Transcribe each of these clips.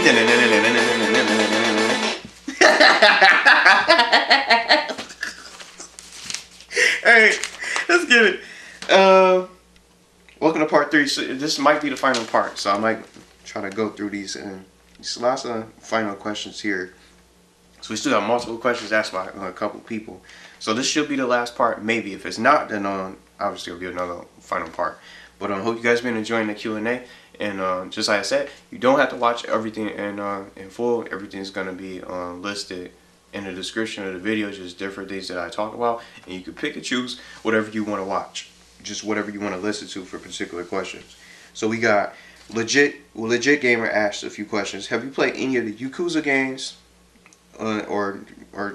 Alright, let's get it. Welcome to part 3. So this might be the final part, so I might try to go through these and lots of final questions here. So we still have multiple questions asked by a couple people. So this should be the last part, maybe. If it's not, then obviously it'll be another final part. But I hope you guys been enjoying the Q&A. And just like I said, you don't have to watch everything in full. Everything's gonna be listed in the description of the video, just different things that I talk about, and you can pick and choose whatever you want to watch, just whatever you want to listen to for particular questions. So we got legit gamer asked a few questions. Have you played any of the Yakuza games, or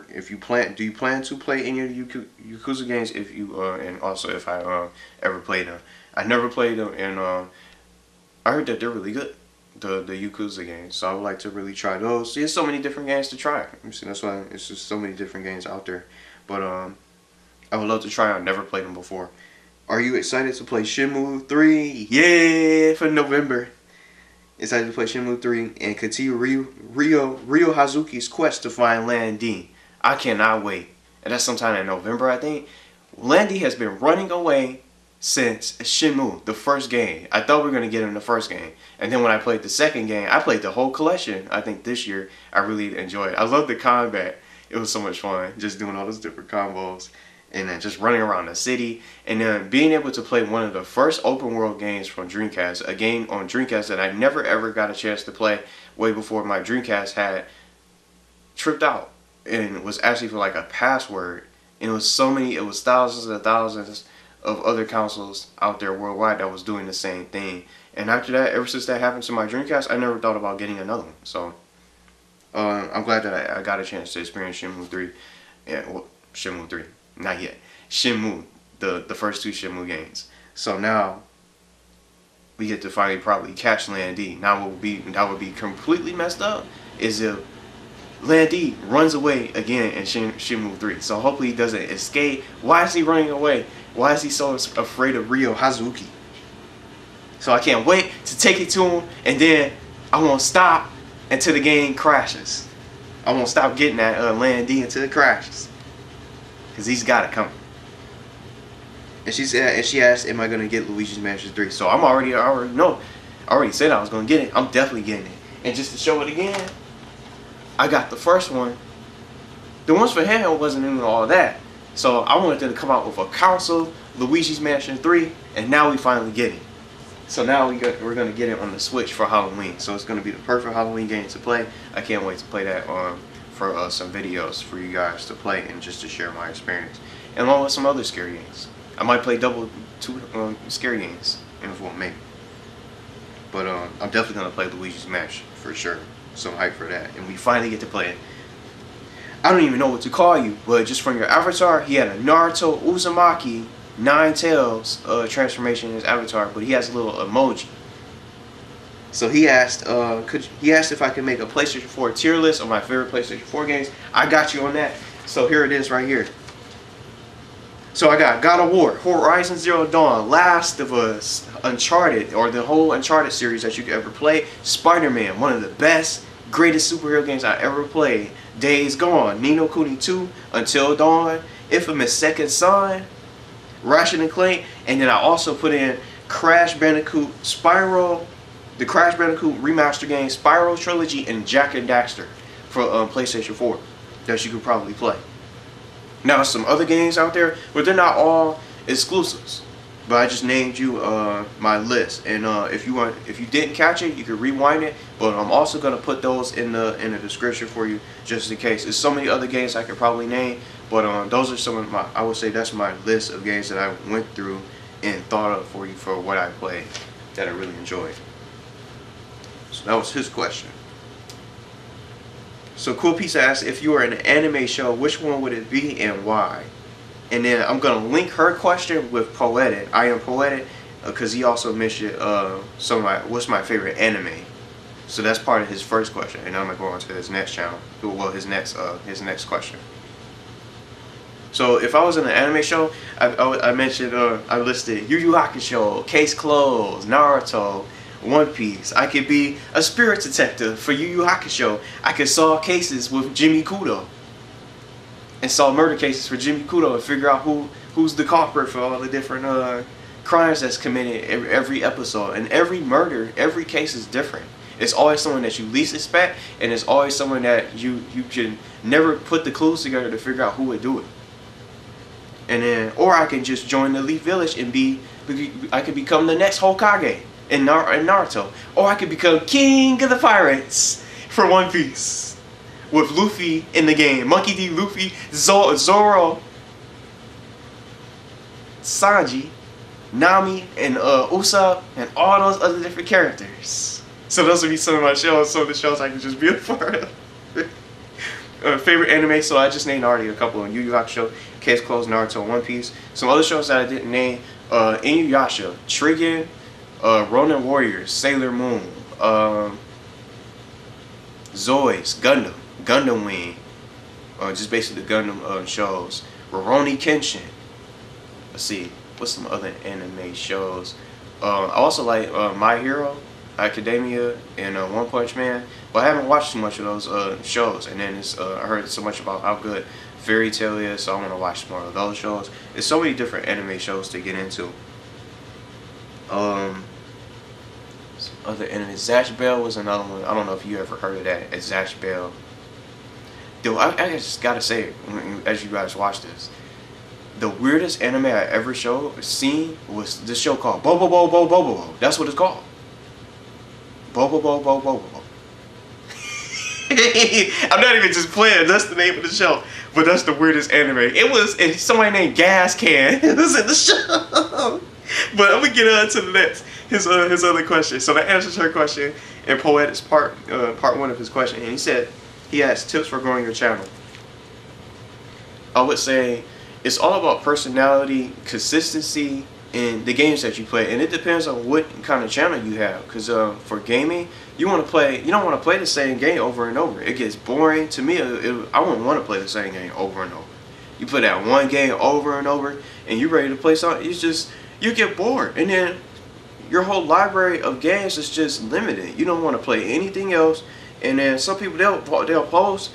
if you do you plan to play any of the Yakuza games? If you and also if I ever played them. I never played them, and I heard that they're really good, the Yakuza games. So I would like to really try those. There's so many different games to try. See, that's why it's just so many different games out there. But I would love to try. I've never played them before. Are you excited to play Shenmue 3? Yeah, for November. Excited to play Shenmue 3 and continue Ryo Hazuki's quest to find Lan Di. I cannot wait. And that's sometime in November, I think. Lan Di has been running away since Shenmue, the first game. I thought we were going to get him in the first game. And then when I played the second game, I played the whole collection. I think this year, I really enjoyed it. I love the combat. It was so much fun, just doing all those different combos. And then just running around the city. And then being able to play one of the first open world games from Dreamcast. A game on Dreamcast that I never ever got a chance to play way before my Dreamcast had tripped out. And was actually for like a password. And it was so many, it was thousands and thousands of other consoles out there worldwide that was doing the same thing. And after that, ever since that happened to my Dreamcast, I never thought about getting another one. So I'm glad that I got a chance to experience Shenmue 3. Yeah, well, Shenmue 3. Not yet. Shenmue, the first 2 Shenmue games. So now we get to finally probably catch Lan Di. Now that would be completely messed up is if Lan Di runs away again in Shenmue 3. So hopefully he doesn't escape. Why is he running away? Why is he so afraid of Ryo Hazuki? So I can't wait to take it to him, and then I won't stop until the game crashes. I won't stop getting that Lan Di until it crashes. Because he's got it coming. And she asked, am I going to get Luigi's Mansion 3? So I already know. I already said I was going to get it. I'm definitely getting it. And just to show it again, I got the first one. The ones for handheld wasn't even all that. So I wanted them to come out with a console, Luigi's Mansion 3, and now we finally get it. So now we're going to get it on the Switch for Halloween. So it's going to be the perfect Halloween game to play. I can't wait to play that for some videos for you guys to play and just to share my experience. And along with some other scary games. I might play two scary games in full, maybe. But I'm definitely going to play Luigi's Mansion for sure. So I'm hyped for that. And we finally get to play it. I don't even know what to call you, but just from your avatar, he had a Naruto Uzumaki 9 Tails transformation in his avatar, but he has a little emoji. So he asked, if I could make a PlayStation 4 tier list of my favorite PlayStation 4 games. I got you on that. So here it is right here. So I got God of War, Horizon Zero Dawn, Last of Us, Uncharted, or the whole Uncharted series that you could ever play. Spider-Man, one of the best, greatest superhero games I ever played. Days Gone, Ni no Kuni 2, Until Dawn, Infamous Second Son, Ratchet Clank, and then I also put in Crash Bandicoot, Spyro, the Crash Bandicoot remaster game, Spyro Trilogy, and Jak Daxter for PlayStation 4 that you could probably play. Now some other games out there, but they're not all exclusives. But I just named you my list, and if you didn't catch it, you can rewind it. But I'm also gonna put those in the description for you, just in case. There's so many other games I could probably name, but those are some of my. I would say that's my list of games that I went through and thought of for you for what I played that I really enjoyed. So that was his question. So Cool Piece asked, if you were in an anime show, which one would it be and why? And then I'm going to link her question with Poetic. I Am Poetic, because he also mentioned what's my favorite anime. So that's part of his first question. And I'm going to go on to his next channel. Well, his next question. So if I was in an anime show, I mentioned, I listed Yu Yu Hakusho, Case Closed, Naruto, One Piece. I could be a spirit detective for Yu Yu Hakusho. I could solve cases with Jimmy Kudo. And solve murder cases for Jimmy Kudo and figure out who's the culprit for all the different crimes that's committed every episode. And every murder, every case is different. It's always someone that you least expect, and it's always someone that you can never put the clues together to figure out who would do it. And then, or I can just join the elite village and I could become the next Hokage in Naruto, or I could become king of the pirates for One Piece with Luffy in the game, Monkey D. Luffy, Zoro, Sanji, Nami, and Usopp, and all those other different characters. So those would be some of my shows, some of the shows I can just be a part of. Favorite anime, so I just named already a couple of Yu Yu Hakusho, Case Closed, Naruto, One Piece. Some other shows that I didn't name, Inuyasha, Trigun, Ronin Warriors, Sailor Moon, Zoids, Gundam Wing, just basically the Gundam shows, Rurouni Kenshin. Let's see, what's some other anime shows? I also like My Hero Academia and One Punch Man, but I haven't watched too much of those shows. And then I heard so much about how good Fairy Tail is, so I want to watch more of those shows. There's so many different anime shows to get into. Some other anime, Zatch Bell was another one. I don't know if you ever heard of that. It's Zatch Bell. Dude, I just gotta say, as you guys watch this, the weirdest anime I ever seen was this show called Bobo Bo Bo Bobo Bo. That's what it's called. Bobo Bo Bo Bobo Bo. I'm not even just playing. That's the name of the show. But that's the weirdest anime. It was somebody named Gas Can. It was in the show. But I'm gonna get on to the next his other question. So that answers her question in Poetic's part one of his question. And he said he has tips for growing your channel. I would say it's all about personality, consistency, and the games that you play. And it depends on what kind of channel you have. Because for gaming, you don't want to play the same game over and over. It gets boring. To me, I wouldn't want to play the same game over and over. You play that one game over and over, and you're ready to play something. You get bored, and then your whole library of games is just limited. You don't want to play anything else. And then some people they'll post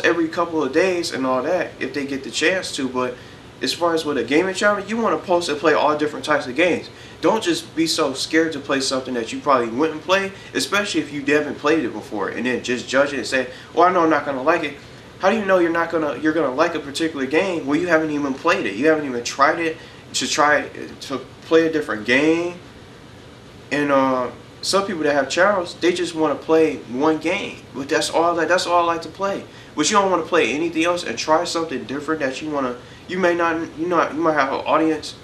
every couple of days and all that if they get the chance to. But as far as with a gaming channel, you want to post and play all different types of games. Don't just be so scared to play something that you probably wouldn't play, especially if you haven't played it before, and then just judge it and say, "Well, I know I'm not gonna like it." How do you know you're gonna like a particular game where you haven't even played it? You haven't even tried it to play a different game. And some people that have channels, they just want to play one game. But that's all I like to play. But you don't want to play anything else and try something different that you want to. You might have an audience.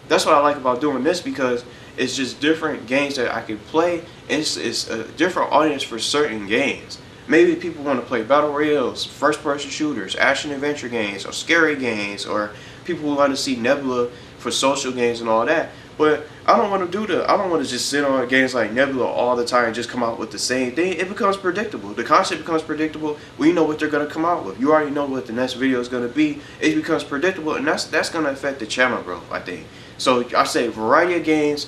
That's what I like about doing this, because it's just different games that I can play. It's a different audience for certain games. Maybe people want to play battle royales, first-person shooters, action-adventure games, or scary games, or people who want to see Nebula for social games and all that. But I don't want to do that. I don't want to just sit on games like Nebula all the time and just come out with the same thing. It becomes predictable. The concept becomes predictable. We know what they're going to come out with. You already know what the next video is going to be. It becomes predictable, and that's going to affect the channel growth, I think. So I say variety of games,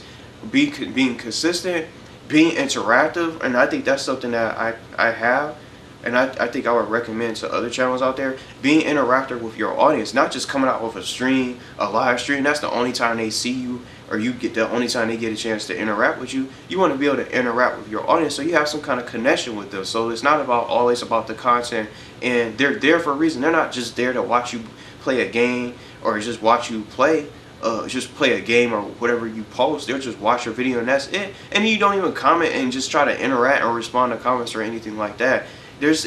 being consistent, being interactive, and I think that's something that I have. And I think I would recommend to other channels out there, being interactive with your audience, not just coming out with a stream, a live stream. That's the only time they see you, or the only time they get a chance to interact with you. You want to be able to interact with your audience so you have some kind of connection with them. So it's not always about the content, and they're there for a reason. They're not just there to watch you play a game or just watch you play. Just play a game or whatever you post. They'll just watch your video and that's it. And you don't even comment and just try to interact or respond to comments or anything like that. There's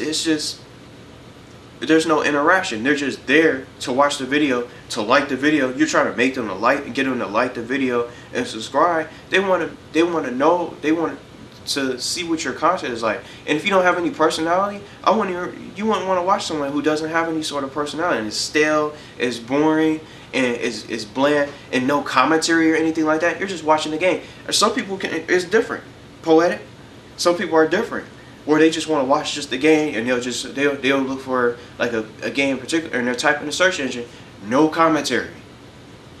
no interaction. They're just there to watch the video, to like the video. You're trying to make them to like and get them to like the video and subscribe. They want to know. They want to see what your content is like. And if you don't have any personality, you wouldn't want to watch someone who doesn't have any sort of personality, and it's stale, it's boring, and it's bland, and no commentary or anything like that. You're just watching the game. Or some people it's different. Poetic. Some people are different, where they just want to watch just the game, and they'll look for like a game in particular, and they're typing the search engine, no commentary.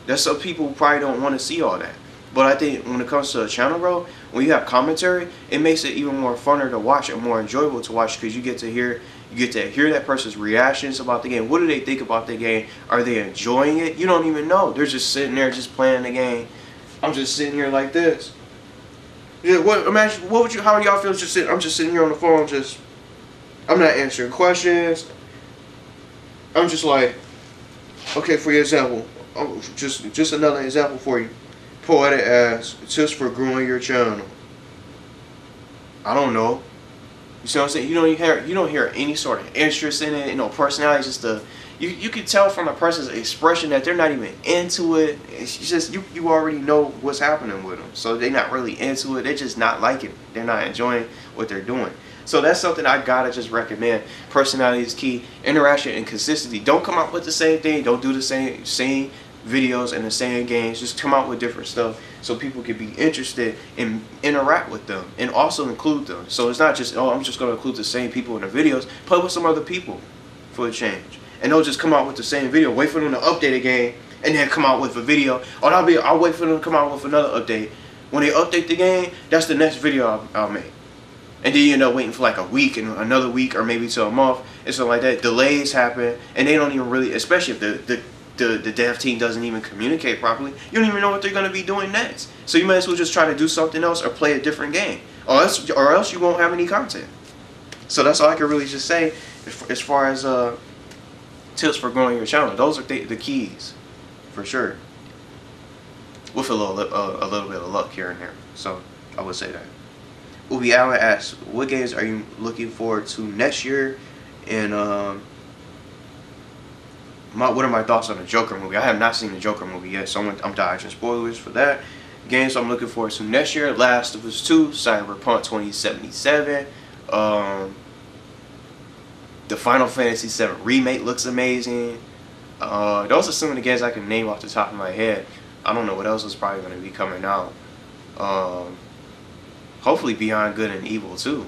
That's some people probably don't want to see all that. But I think when it comes to a channel, bro, when you have commentary, it makes it even more funner to watch and more enjoyable to watch because you get to hear that person's reactions about the game. What do they think about the game? Are they enjoying it? You don't even know. They're just sitting there just playing the game. I'm just sitting here like this. Yeah, how do y'all feel just sitting? I'm just sitting here on the phone, I'm not answering questions. I'm just like, okay, for your example, just another example for you. Poetic asks, tips for growing your channel. I don't know. You see what I'm saying? You don't hear any sort of interest in it. You know, personality is just you can tell from a person's expression that they're not even into it. It's just you already know what's happening with them. So they're not really into it. They're just not liking it. They're not enjoying what they're doing. So that's something I gotta just recommend. Personality is key. Interaction and consistency. Don't come out with the same thing. Don't do the same videos and the same games. Just come out with different stuff so people can be interested and interact with them and also include them. So it's not just, oh, I'm just gonna include the same people in the videos. Play with some other people for a change. And don't just come out with the same video. Wait for them to update a game and then come out with a video. Or I'll wait for them to come out with another update. When they update the game, that's the next video I'll make. And then you end up waiting for like a week and another week or maybe to a month and something like that. Delays happen and they don't even really, especially if the dev team doesn't even communicate properly, you don't even know what they're going to be doing next. So you might as well just try to do something else or play a different game. Or else you won't have any content. So that's all I can really just say as far as tips for growing your channel. Those are the keys, for sure. With a little bit of luck here and there. So I would say that. Ubi Allen asks, what games are you looking forward to next year? And what are my thoughts on the Joker movie? I have not seen the Joker movie yet, so I'm dodging spoilers for that. Games I'm looking forward to next year: Last of Us 2, Cyberpunk 2077. The Final Fantasy VII remake looks amazing. Those are some of the games I can name off the top of my head. I don't know what else is probably going to be coming out. Hopefully Beyond Good and Evil 2.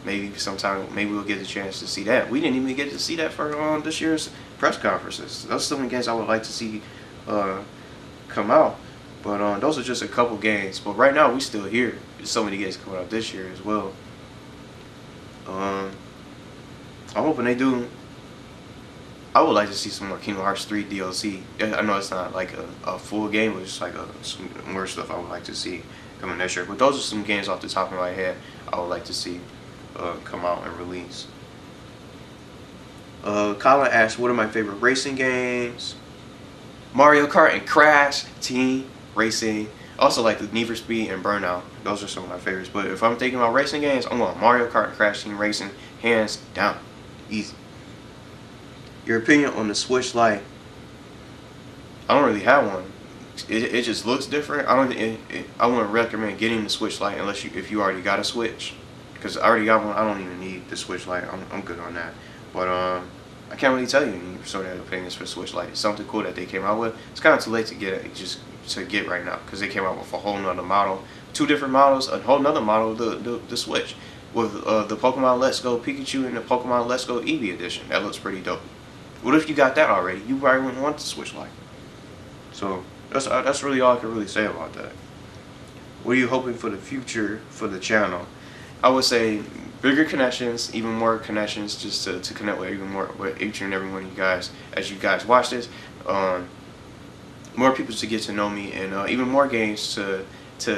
Maybe we'll get the chance to see that. We didn't even get to see that for this year's press conferences. Those are some of the games I would like to see come out. But those are just a couple games. But right now we still here. There's so many games coming out this year as well. I'm hoping they do. I would like to see some more Kingdom Hearts 3 DLC. I know it's not like a full game, but it's like some more stuff I would like to see coming next year. But those are some games off the top of my head I would like to see come out and release. Colin asked, what are my favorite racing games? Mario Kart and Crash Team Racing. Also like the Need for Speed and Burnout. Those are some of my favorites. But if I'm thinking about racing games, I'm going Mario Kart and Crash Team Racing, hands down. Easy. Your opinion on the Switch Lite? I don't really have one. It just looks different. I wouldn't recommend getting the Switch Lite unless if you already got a Switch. Because I already got one. I don't even need the Switch Lite. I'm good on that. But I can't really tell you any sort of opinions for Switch Lite. It's something cool that they came out with. It's kind of too late to get it, to get right now, because they came out with a whole nother model, 2 different models, a whole nother model of the Switch with the Pokemon Let's Go Pikachu and the Pokemon Let's Go Eevee edition. That looks pretty dope. What if you got that already? You probably wouldn't want the Switch Lite. So that's really all I can really say about that. What are you hoping for the future for the channel? I would say bigger connections, even more connections, just to connect with with each and every one of you guys as you guys watch this. More people to get to know me, and even more games to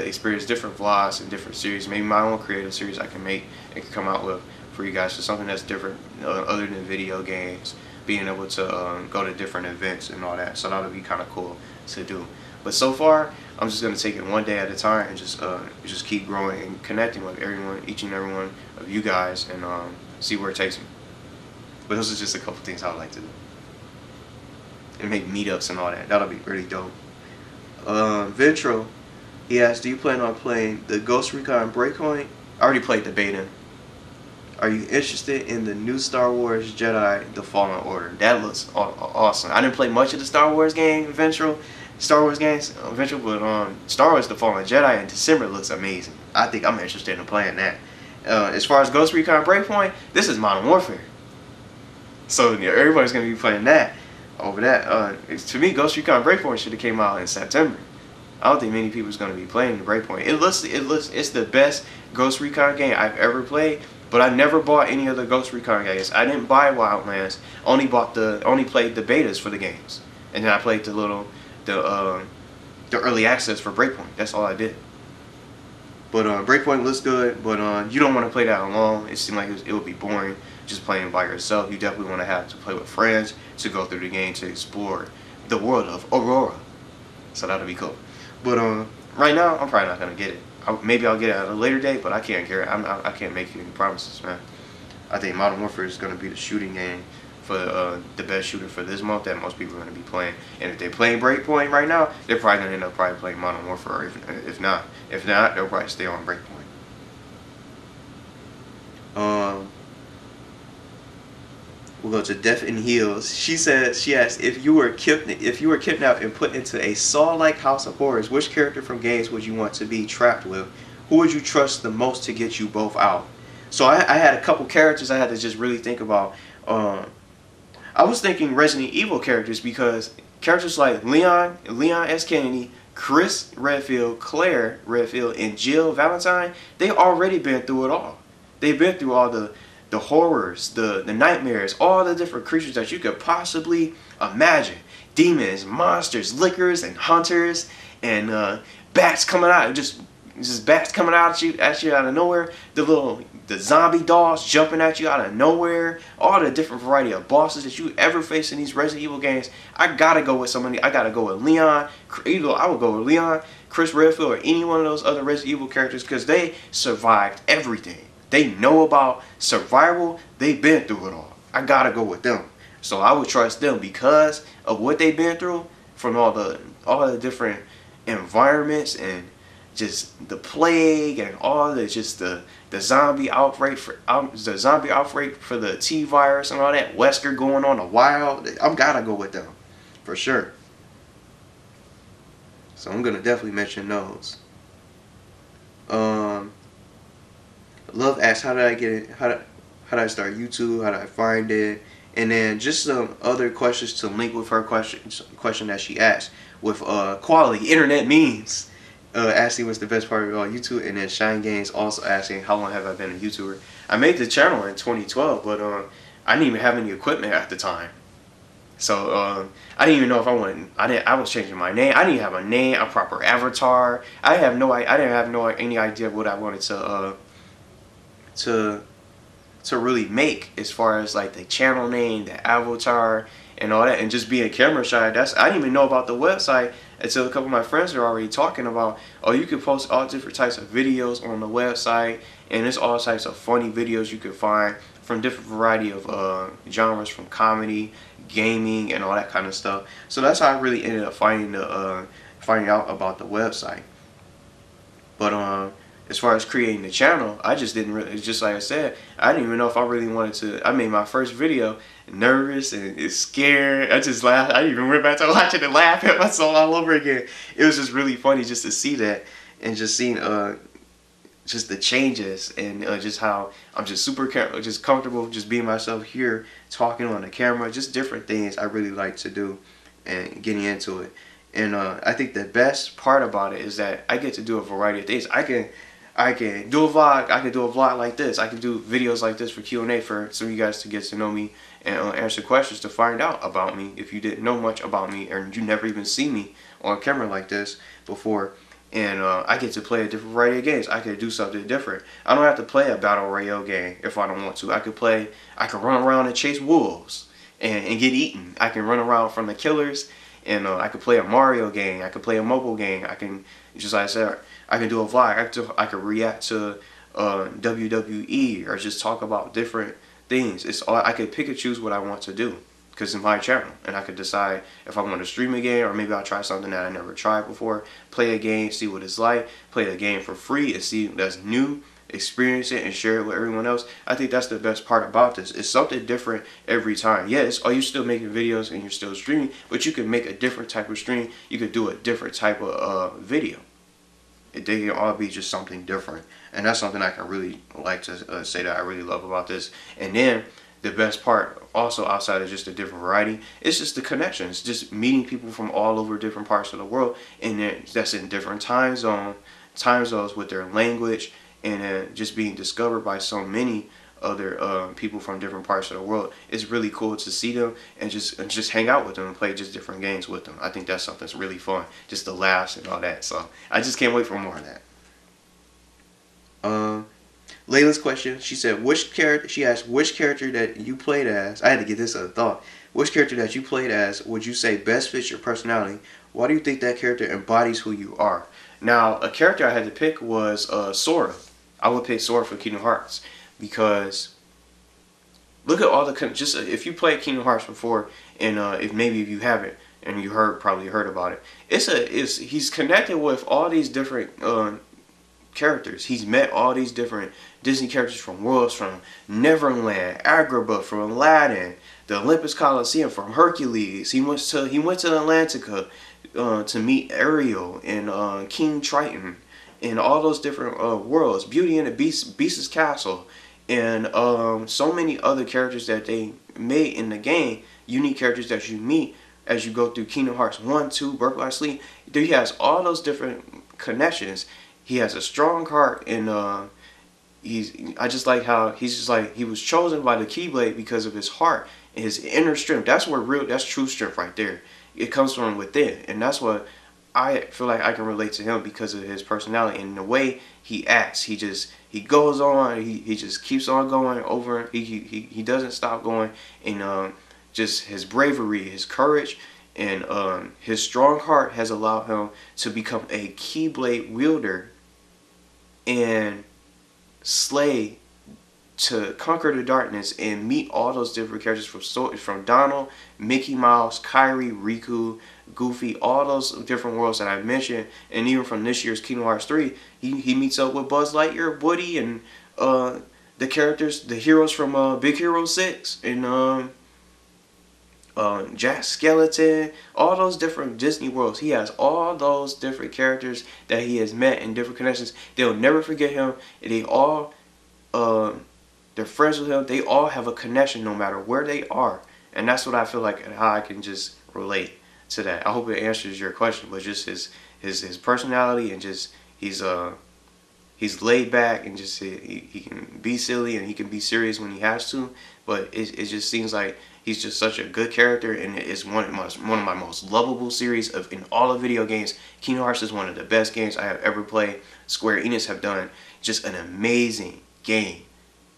experience different vlogs and different series. Maybe my own creative series I can make and can come out with for you guys. So something that's different other than video games. Being able to go to different events and all that. So that would be kind of cool to do. But so far, I'm just going to take it one day at a time and just keep growing and connecting with everyone, each and every one of you guys, and see where it takes me. But those are just a couple things I would like to do. And make meetups and all that. That'll be really dope. Ventro, he asked, do you plan on playing the Ghost Recon Breakpoint? I already played the beta. Are you interested in the new Star Wars Jedi The Fallen Order? That looks awesome. I didn't play much of the Star Wars game, Star Wars games, but Star Wars The Fallen Jedi in December looks amazing. I think I'm interested in playing that. As far as Ghost Recon Breakpoint, this is Modern Warfare. So yeah, everybody's going to be playing that over that. To me, Ghost Recon Breakpoint should have came out in September. I don't think many people is gonna be playing the Breakpoint. It's the best Ghost Recon game I've ever played. But I never bought any of the Ghost Recon games. I didn't buy Wildlands. Only played the betas for the games, and then I played the early access for Breakpoint. That's all I did. But Breakpoint looks good, but you don't want to play that alone. It seemed like it would be boring just playing by yourself. You definitely want to have to play with friends to go through the game to explore the world of Aurora. So that'll be cool. But right now, I'm probably not gonna get it. Maybe I'll get it at a later date, but I can't guarantee. I can't make you any promises, man. I think Modern Warfare is gonna be the shooting game for the best shooter for this month that most people are gonna be playing. And if they're playing Breakpoint right now, they're probably gonna end up playing Modern Warfare. Or if not, they'll probably stay on Breakpoint. We'll go to Death in Heels. She asked, if you were kidnapped and put into a Saw-like house of horrors, which character from games would you want to be trapped with? Who would you trust the most to get you both out? So I had a couple characters I had to just really think about. I was thinking Resident Evil characters, because characters like Leon S. Kennedy, Chris Redfield, Claire Redfield, and Jill Valentine, they already been through it all. They've been through all the horrors, the nightmares, all the different creatures that you could possibly imagine. Demons, monsters, lickers, and hunters, and bats coming out, just bats coming out at you out of nowhere. The zombie dolls jumping at you out of nowhere. All the different variety of bosses that you ever face in these Resident Evil games. I gotta go with somebody. I gotta go with Leon. Either I would go with Leon, Chris Redfield, or any one of those other Resident Evil characters, because they survived everything. They know about survival. They've been through it all. I gotta go with them. So I would trust them because of what they've been through, from all the different environments and just the plague and all the zombie outbreak for the T virus and all that Wesker going on the wild. I'm gotta go with them for sure. So I'm gonna definitely mention those. Love asks, how did I get it? How did I start YouTube? How did I find it? And then just some other questions to link with her question that she asked with quality internet memes. Asking what's the best part of YouTube, and then Shine Games also asking how long have I been a YouTuber. I made the channel in 2012, but I didn't even have any equipment at the time. So I didn't even know if I wanted. I was changing my name. I didn't have a name, a proper avatar. I didn't have any idea what I wanted to really make, as far as like the channel name, the avatar, and all that, and just being camera shy. I didn't even know about the website until a couple of my friends were already talking about, oh, you can post all different types of videos on the website, and there's all types of funny videos you can find from different variety of genres, from comedy, gaming, and all that kind of stuff. So that's how I really ended up finding out about the website. But as far as creating the channel, I just didn't really, just like I said, I didn't even know if I really wanted to. I made my first video nervous and scared. I just laughed. I even went back to watching and laugh at myself all over again. It was just really funny just to see that, and just seeing just the changes, and just how I'm just super just comfortable just being myself here, talking on the camera, just different things I really like to do and getting into it. And I think the best part about it is that I get to do a variety of things. I can do a vlog. I can do a vlog like this. I can do videos like this for Q&A for some of you guys to get to know me and answer questions to find out about me if you didn't know much about me, or you never even seen me on camera like this before. And I get to play a different variety of games. I could do something different. I don't have to play a battle royale game if I don't want to. I could run around and chase wolves and get eaten. I can run around from the killers, and I could play a Mario game. I could play a mobile game. I can, just like I said, I can do a vlog. I could react to WWE, or just talk about different things. It's all, I could pick and choose what I want to do, because it's my channel, and I could decide if I want to stream a game, or maybe I'll try something that I never tried before. Play a game, see what it's like. Play the game for free and see that's new. Experience it and share it with everyone else. I think that's the best part about this. It's something different every time. Yes, you're still making videos and you're still streaming, but you can make a different type of stream. You could do a different type of video. They can all be just something different, and that's something I can really like to say that I really love about this. And then the best part, also outside of just the different variety, it's just the connections, just meeting people from all over different parts of the world, and that's in different time zones with their language, and just being discovered by so many other people from different parts of the world. It's really cool to see them and just hang out with them and play just different games with them. I think that's something that's really fun, just the laughs and all that. So I just can't wait for more of that. Layla's question, she said, she asked, which character that you played as, I had to get this a thought, which character that you played as would you say best fits your personality? Why do you think that character embodies who you are? Now, a character I had to pick was Sora. I would pick Sora for Kingdom Hearts, because look at all the, just if you played Kingdom Hearts before, and if you haven't, and you probably heard about it, he's connected with all these different characters. He's met all these different Disney characters from worlds, from Neverland, Agrabah, from Aladdin, the Olympus Coliseum, from Hercules. He went to Atlantica to meet Ariel and King Triton, and all those different worlds. Beauty and the Beast's Castle, and so many other characters that they made in the game. Unique characters that you meet as you go through Kingdom Hearts 1, 2, Birth by Sleep. He has all those different connections. He has a strong heart, and I just like how he was chosen by the Keyblade because of his heart and his inner strength. That's true strength right there. It comes from within, and that's what I feel like I can relate to him because of his personality and the way he acts. He goes on. He just keeps on going over. He doesn't stop going, and just his bravery, his courage, and his strong heart has allowed him to become a Keyblade wielder and slay, to conquer the darkness and meet all those different characters from Donald, Mickey Mouse, Kyrie, Riku, Goofy, all those different worlds that I mentioned, and even from this year's Kingdom Hearts 3, he meets up with Buzz Lightyear, Woody, and the heroes from Big Hero 6, and Jack Skeleton, all those different Disney worlds. He has all those different characters that he has met in different connections. They'll never forget him. They all, they're friends with him. They all have a connection no matter where they are. And that's what I feel like, and how I can just relate to that. I hope it answers your question, but just his personality, and just he's laid back, and just he can be silly and he can be serious when he has to, but it just seems like he's just such a good character, and it's one of my most lovable series in all of video games. Kingdom Hearts is one of the best games I have ever played. Square Enix have done just an amazing game.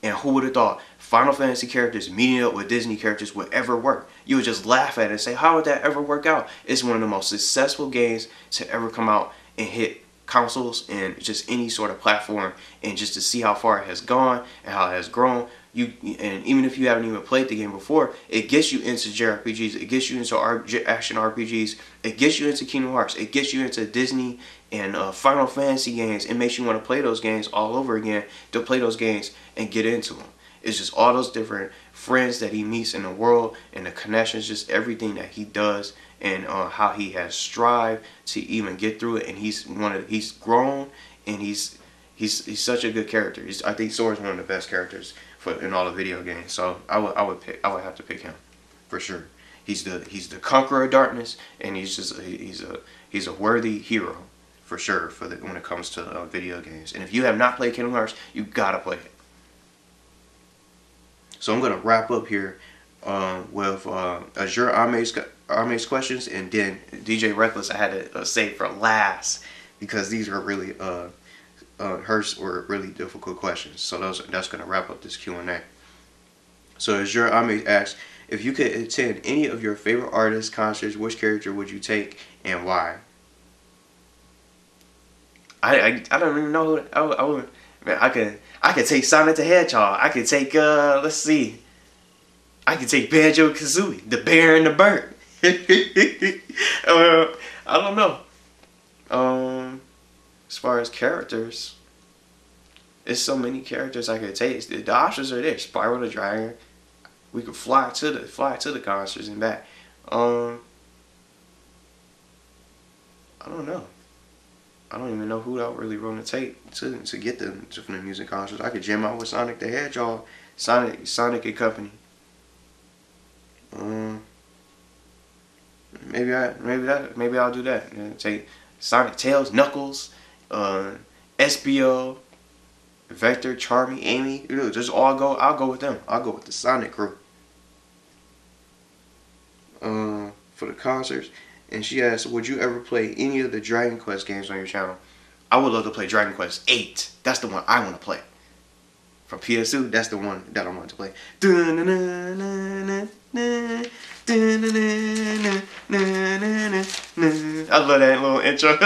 And who would have thought Final Fantasy characters meeting up with Disney characters would ever work? You would just laugh at it and say, how would that ever work out? It's one of the most successful games to ever come out and hit consoles and just any sort of platform, and just to see how far it has gone and how it has grown. And even if you haven't even played the game before, it gets you into JRPGs, it gets you into action RPGs, it gets you into Kingdom Hearts, it gets you into Disney and Final Fantasy games. It makes you want to play those games all over again, to play those games and get into them. It's just all those different friends that he meets in the world, and the connections, just everything that he does, and how he has strived to even get through it. And he's grown, and he's such a good character. I think Sora's one of the best characters in all the video games. So I would have to pick him for sure. He's the conqueror of darkness, and he's a worthy hero for sure when it comes to video games. And if you have not played Kingdom Hearts, you gotta play it. So I'm gonna wrap up here with Azure Ame's questions, and then DJ Reckless I had to save for last, because these were really hers were really difficult questions. So that's gonna wrap up this Q&A. So Azure Ame asks, if you could attend any of your favorite artists' concerts, which character would you take and why? I don't even know who I would. Man, I could take Sonic the Hedgehog. I could take let's see. I could take Banjo-Kazooie, the bear and the bird. I don't know. As far as characters, there's so many characters I could take. The options are there. Spyro the Dragon. We could fly to the concerts and back. I don't know. I don't even know who I would really want to take to get them from the music concerts. I could jam out with Sonic the Hedgehog, Sonic and Company. Um, maybe I'll do that. Take Sonic, Tails, Knuckles, SBO, Vector, Charmy, Amy. You know, just all go. I'll go with them. I'll go with the Sonic crew. For the concerts. And she asked, would you ever play any of the Dragon Quest games on your channel? I would love to play Dragon Quest 8. That's the one I want to play. From PS2, that's the one that I want to play. I love that little intro.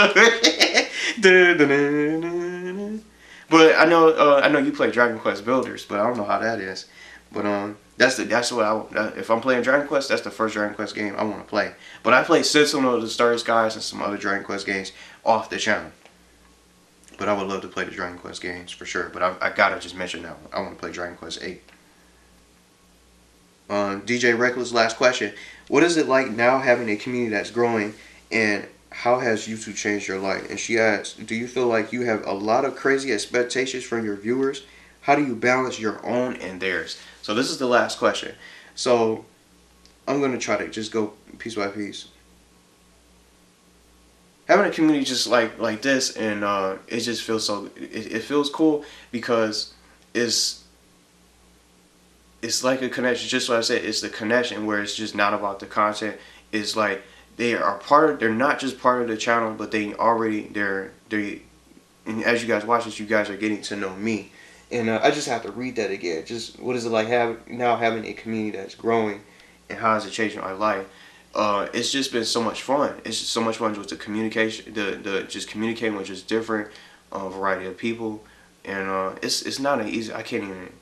But I know you play Dragon Quest Builders, but I don't know how that is. But that's what if I'm playing Dragon Quest, that's the first Dragon Quest game I want to play. But I play Sentinel of the Starry Skies and some other Dragon Quest games off the channel. But I would love to play the Dragon Quest games for sure. But I gotta just mention that one. I want to play Dragon Quest 8. DJ Reckless, last question. What is it like now having a community that's growing, and how has YouTube changed your life? And she asks, do you feel like you have a lot of crazy expectations from your viewers? How do you balance your own and theirs? So this is the last question. So I'm going to try to just go piece by piece. Having a community just like this, and it just feels so, it feels cool because it's like a connection. Just like I said, it's the connection where it's just not about the content. It's like they're not just part of the channel, but they're and as you guys watch this, you guys are getting to know me. And I just have to read that again. Just what is it like having a community that's growing, and how has it changed my life? It's just been so much fun. It's just so much fun with the communication, the just communicating with just different variety of people, and it's not an easy. I can't even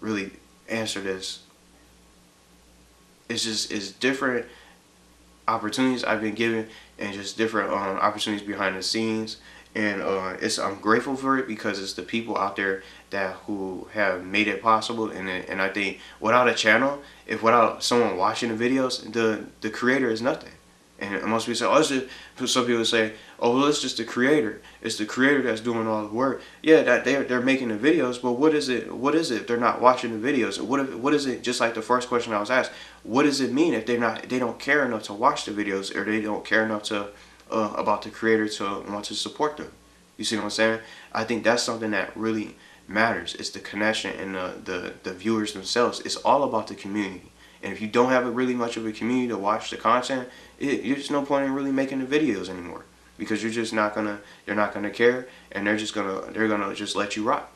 really answer this. It's different opportunities I've been given, and just different opportunities behind the scenes. And I'm grateful for it because it's the people out there who have made it possible. And I think without a channel, without someone watching the videos, the creator is nothing. And most people say, some people say, oh, well, it's just the creator. It's the creator that's doing all the work. Yeah, that they're making the videos, but what is it? What is it if they're not watching the videos? What is it? Just like the first question I was asked, what does it mean if they don't care enough to watch the videos, or they don't care enough to about the creator to want to support them? You see what I'm saying? I think that's something that really matters. It's the connection and the viewers themselves. It's all about the community. And if you don't have really much of a community to watch the content, there's no point in really making the videos anymore, because they're not gonna care, and they're gonna just let you rock.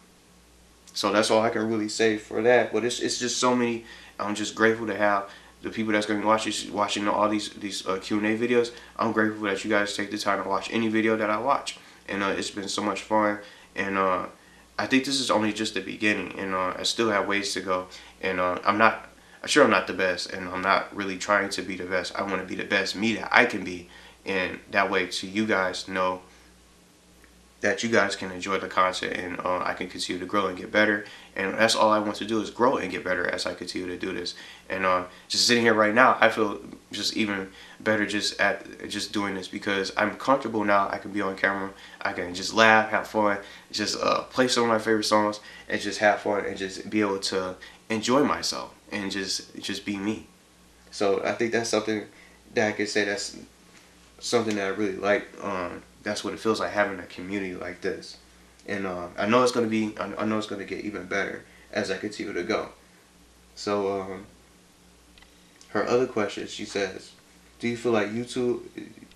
So that's all I can really say for that. But it's just so many. I'm just grateful to have the people that's going to be watching all these Q&A videos. I'm grateful that you guys take the time to watch any video that I watch, and it's been so much fun. And I think this is only just the beginning, and I still have ways to go. And I'm not the best, and I'm not really trying to be the best. I want to be the best me that I can be, and that way to you guys know that you guys can enjoy the content, and I can continue to grow and get better. And that's all I want to do, is grow and get better as I continue to do this. And just sitting here right now, I feel just even better just doing this, because I'm comfortable now. I can be on camera, I can just laugh, have fun, just play some of my favorite songs, and just have fun, and just be able to enjoy myself, and just be me. So I think that's something that I can say, that's something that I really like. That's what it feels like, having a community like this. And I know it's gonna get even better as I continue to go. So her other question, she says, do you feel like YouTube?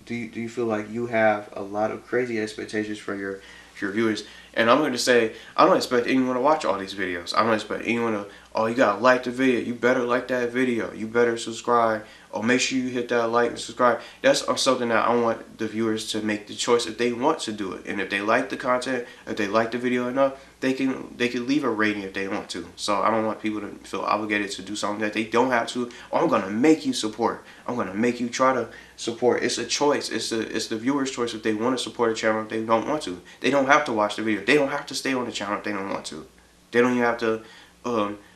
Do you feel like you have a lot of crazy expectations for your viewers? And I'm going to say, I don't expect anyone to watch all these videos. I don't expect anyone to, oh, you gotta like the video, you better like that video, you better subscribe, or make sure you hit that like and subscribe. That's something that I want the viewers to make the choice if they want to do it. And if they like the content, if they like the video enough, they can leave a rating if they want to. So I don't want people to feel obligated to do something that they don't have to. Or I'm gonna make you support. I'm gonna make you try to support. It's a choice. It's the viewer's choice if they want to support a channel, if they don't want to. They don't have to watch the video. They don't have to stay on the channel if they don't want to. They don't even have to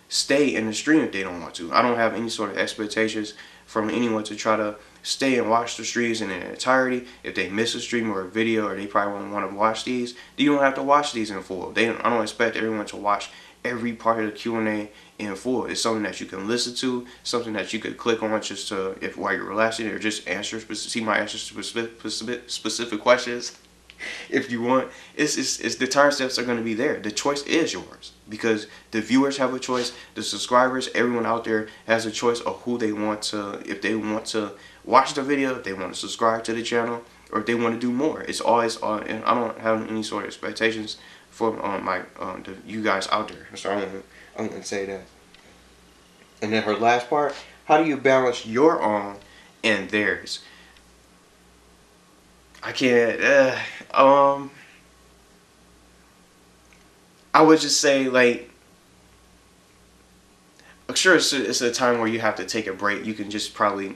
stay in the stream if they don't want to. I don't have any sort of expectations from anyone to try to stay and watch the streams in their entirety. If they miss a stream or a video, or they probably won't want to watch these, you don't have to watch these in full. I don't expect everyone to watch every part of the Q&A in full. It's something that you can listen to, something that you could click on just to, if while you're relaxing, or just see my answers to specific questions if you want. It's the timestamps are going to be there. The choice is yours, because the viewers have a choice, the subscribers, everyone out there has a choice of who they want to, if they want to watch the video, if they want to subscribe to the channel, or if they want to do more. It's always and I don't have any sort of expectations for you guys out there. So I wouldn't say that. And then her last part: how do you balance your own and theirs? I can't. I would just say, like, sure, it's a time where you have to take a break. You can just probably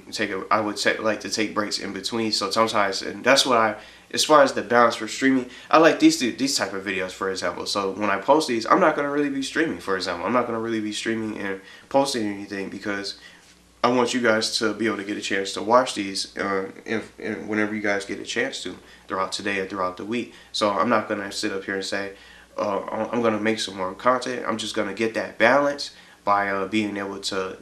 I would say, like, to take breaks in between. So sometimes, and that's what as far as the balance for streaming, I like these type of videos, for example. So when I post these, I'm not going to really be streaming, for example. I'm not going to really be streaming and posting anything, because I want you guys to be able to get a chance to watch these whenever you guys get a chance to, throughout today and throughout the week. So I'm not going to sit up here and say, I'm going to make some more content. I'm just going to get that balance by being able to,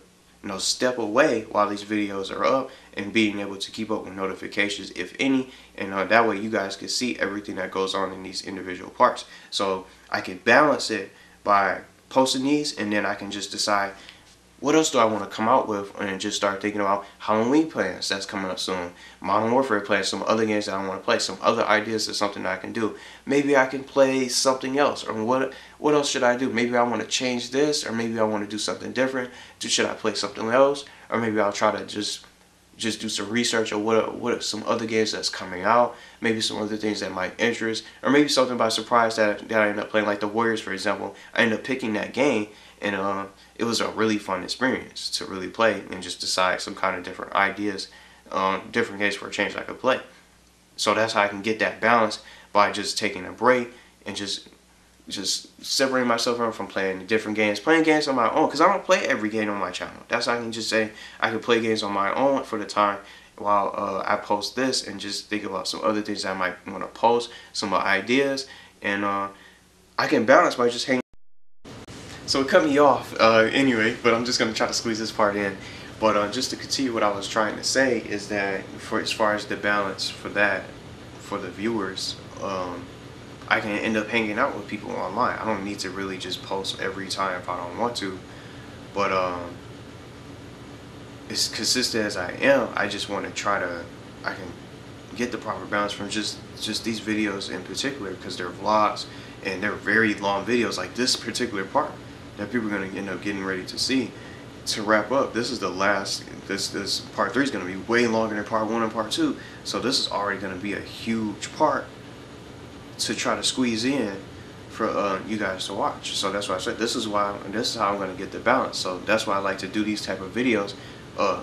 step away while these videos are up, and being able to keep up with notifications, if any, and that way you guys can see everything that goes on in these individual parts. So I can balance it by posting these, and then I can just decide, what else do I want to come out with, and just start thinking about Halloween plans that's coming up soon, Modern Warfare plans, some other games that I want to play, some other ideas of something that I can do. Maybe I can play something else, or what else should I do? Maybe I want to change this, or maybe I want to do something different. Should I play something else? Or maybe I'll try to just do some research of what are some other games that's coming out, maybe some other things that might interest, or maybe something by surprise that I end up playing, like the Warriors, for example. I ended up picking that game, and it was a really fun experience to really play and just decide some kind of different ideas, different games for a change I could play. So that's how I can get that balance, by just taking a break and just separating myself from playing different games, playing games on my own, because I don't play every game on my channel. That's how I can just say I can play games on my own for the time while I post this, and just think about some other things I might want to post, some ideas, and I can balance by just hanging. So it cut me off anyway, but I'm just going to try to squeeze this part in. But just to continue what I was trying to say, is that as far as the balance for that, for the viewers, I can end up hanging out with people online. I don't need to really just post every time if I don't want to. But as consistent as I am, I just want to try to, I can get the proper balance from just these videos in particular, because they're vlogs and they're very long videos, like this particular part that people are going to end up getting ready to see. To wrap up, this is the last, this part 3 is going to be way longer than part 1 and part 2, so this is already going to be a huge part to try to squeeze in for you guys to watch. So that's why I said this is how I'm going to get the balance. So that's why I like to do these type of videos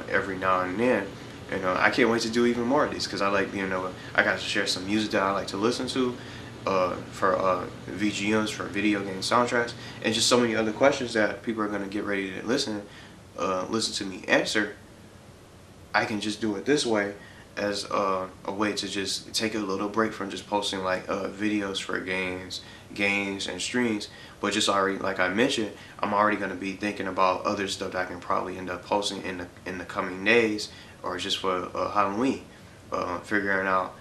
every now and then, and I can't wait to do even more of these, because I like being able, I got to share some music that I like to listen to for VGMs, for video game soundtracks, and just so many other questions that people are going to get ready to listen to me answer. I can just do it this way, as a way to just take a little break from just posting like videos for games and streams, but just already, like I mentioned, I'm already going to be thinking about other stuff that I can probably end up posting in the coming days, or just for Halloween, figuring out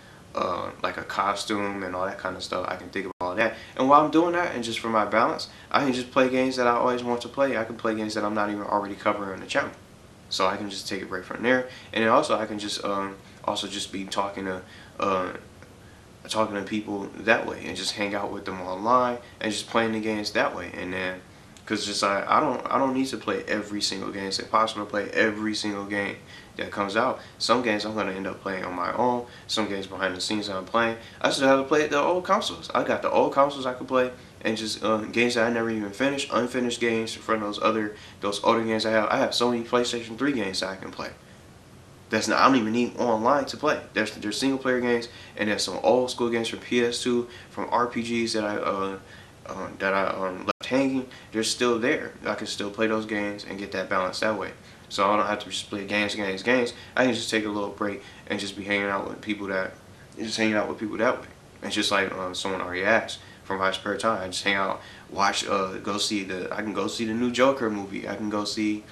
like a costume and all that kind of stuff. I can think of all that, and while I'm doing that, and just for my balance, I can just play games that I always want to play. I can play games that I'm not even already covering on the channel, so I can just take a break from there. And then also I can just just be talking to people that way, and just hang out with them online, and just playing the games that way. And then, because just I don't need to play every single game. It's impossible to play every single game that comes out. Some games I'm going to end up playing on my own. Some games behind the scenes I'm playing, I still have to play the old consoles. I got the old consoles I can play, and just games that I never even finished, unfinished games from those older games I have. I have so many PlayStation 3 games that I can play. I don't even need online to play. There's single player games, and there's some old school games from PS2, from RPGs that I left hanging. They're still there. I can still play those games and get that balance that way. So I don't have to just play games. I can just take a little break and just be hanging out with people that way. And just like someone already asked, for my spare time, I just hang out watch, go see I can go see the new Joker movie. I can go see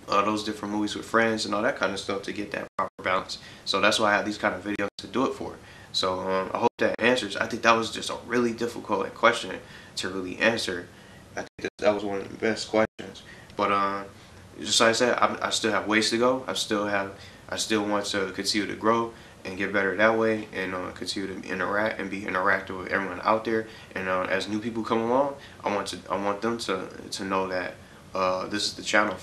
those different movies with friends and all that kind of stuff to get that proper balance. So that's why I have these kind of videos to do it for. So I hope that answers. I think that was just a really difficult question to really answer. I think that was one of the best questions. But just like I said, I still have ways to go. I still want to continue to grow and get better that way, and continue to interact and be interactive with everyone out there. And as new people come along, I want them to know that this is the channel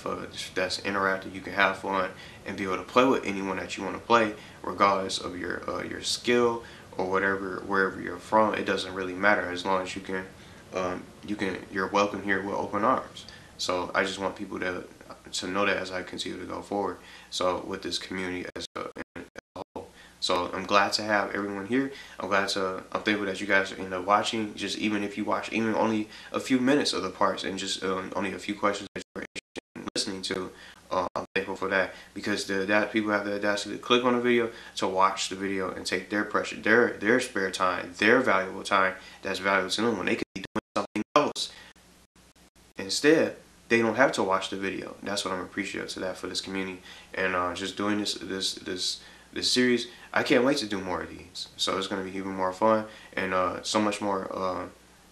that's interactive. You can have fun and be able to play with anyone that you want to play, regardless of your skill or wherever you're from. It doesn't really matter, as long as you're welcome here with open arms. So I just want people to know that as I continue to go forward. So with this community as a whole. So I'm glad to have everyone here. I'm thankful that you guys end up watching. Just even if you watch even only a few minutes of the parts and just only a few questions that you're interested in listening to, I'm thankful for that, because people have the audacity to click on the video, to watch the video, and take their spare time, their valuable time that's valuable to them, when they could be doing something else. Instead, they don't have to watch the video. That's what I'm appreciative to that for this community, and just doing this series. I can't wait to do more of these. So it's going to be even more fun, and so much more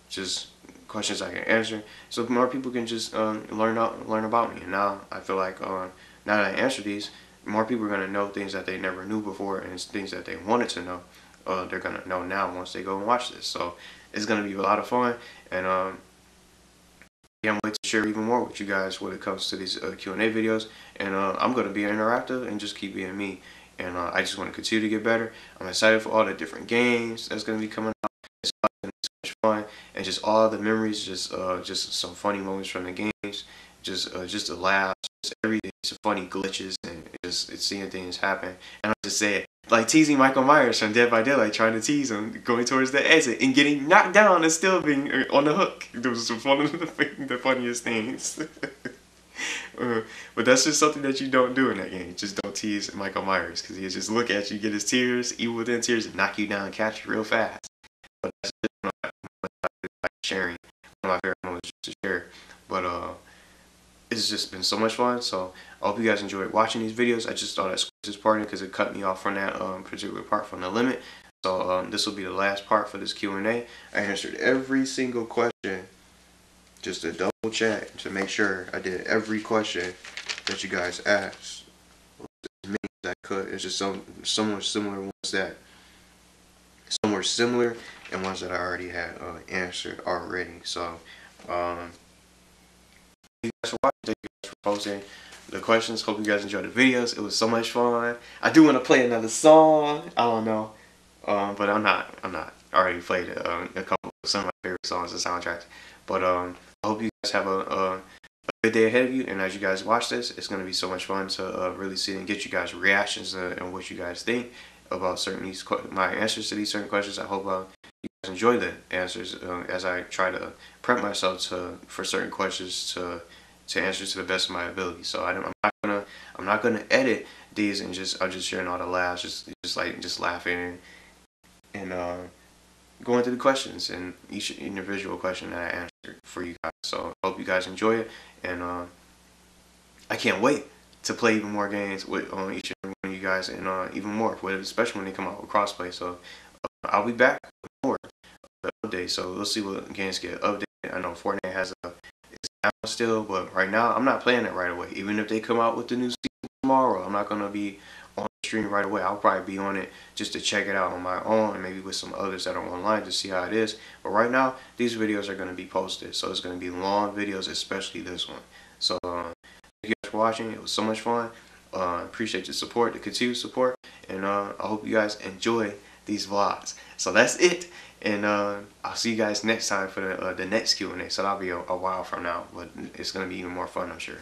just questions I can answer, so more people can just learn about me. And now I feel like now that I answer these, more people are going to know things that they never knew before, and it's things that they wanted to know. They're going to know now once they go and watch this. So it's going to be a lot of fun, and can't wait to share even more with you guys when it comes to these Q&A videos. And I'm going to be interactive and just keep being me. And I just want to continue to get better. I'm excited for all the different games that's going to be coming out. It's going to be so much fun, and just all the memories, just some funny moments from the games, just the laughs, just everything, just funny glitches, and it's seeing things happen. And I just say it, like teasing Michael Myers from Dead by Daylight, trying to tease him going towards the exit and getting knocked down and still being on the hook. It was one of the funniest things. But that's just something that you don't do in that game. Just don't tease Michael Myers, because he'll just look at you, get his tears, evil within tears, and knock you down and catch you real fast. But that's just one of my sharing. One of my favorite moments to share. But it's just been so much fun. So I hope you guys enjoyed watching these videos. I just thought I'd squeeze this part in because it cut me off from that particular part from the limit. So this will be the last part for this Q&A. I answered every single question, just to double check to make sure I did every question that you guys asked, as many as I could. It's just some were similar and ones that I already had answered already. So thank you guys for watching. Thank you guys for posting the questions. Hope you guys enjoyed the videos. It was so much fun. I do want to play another song. I don't know, but I'm not. I already played a couple of some of my favorite songs and soundtracks. But I hope you guys have a good day ahead of you, and as you guys watch this, it's going to be so much fun to really see and get you guys' reactions and what you guys think about my answers to these certain questions. I hope you guys enjoy the answers as I try to prep myself for certain questions to answer to the best of my ability. So I'm not gonna edit these and I'm just sharing all the laughs, just laughing and going through the questions and each individual question that I answered for you guys. So I hope you guys enjoy it, and I can't wait to play even more games with each and every one of you guys, and even more, especially when they come out with crossplay. So I'll be back with more updates. So we'll see what games get updated. I know Fortnite has it's out still, but right now I'm not playing it right away. Even if they come out with the new season tomorrow, I'm not gonna be on the stream right away. I'll probably be on it just to check it out on my own, and maybe with some others that are online to see how it is. But right now, these videos are going to be posted, so it's going to be long videos, especially this one. So thank you guys for watching. It was so much fun. Appreciate your support, the continued support, and I hope you guys enjoy these vlogs. So that's it, and I'll see you guys next time for the next Q&A. So that'll be a while from now, but it's going to be even more fun, I'm sure.